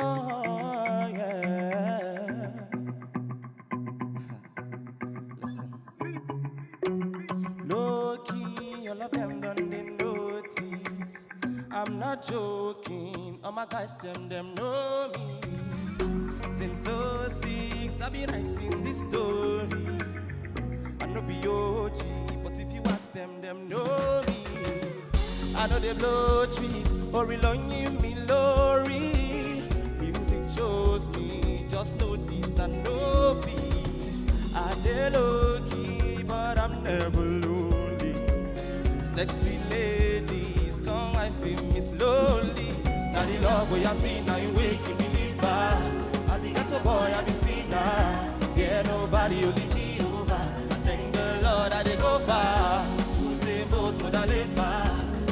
Oh, yeah. Listen. Low key, all of them done they notice. I'm not joking. All my guys, them know me. Since '06, I've been writing this story. I know be OG, but if you ask them know me. I know they blow trees, or relying me lorry. Music chose me, just know this and know peace. I dey low key, but I'm never lonely. Sexy ladies, come I feel me slowly. Now the love where I see, now you waking me live by. I think that's a boy I be seen now. Yeah, nobody only Jehovah. I thank the Lord I dey go far. Who say both for the labor?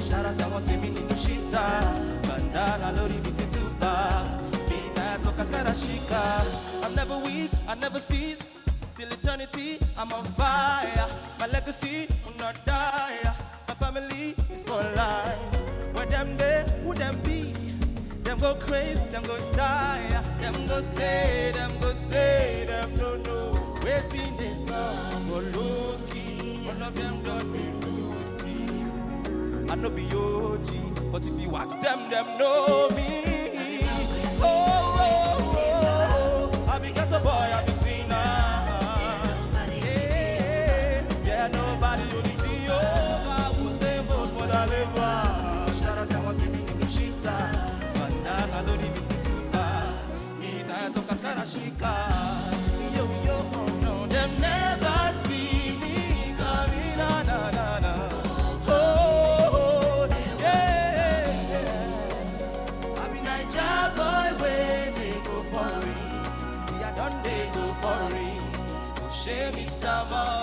Shout out someone to me in the shita. Bandana lori biti tuba. Mina toka skara shika. I'm never weak, I never cease. Till eternity, I'm on fire. My legacy will not die. My family is for life. Where them there, who them be? Them go crazy, them go tire. Them go say, them no know. Waiting they saw, go low-key. All of them don't be notice. I know be OG, but if you ask them know me. Oh, oh, oh. I be ghetto boy, I be sinner. Yeah, nobody only Jehovah. Who say both for the labor? Shout out someone to me in the shita. Bandana lori biti tuba. Mina toka skara shika. Yo, oh no, them never see me coming, na. Oh, yeah. I be Naija boy, where they go for it. See, I done they go for it. Oh, shame Mr. Boy.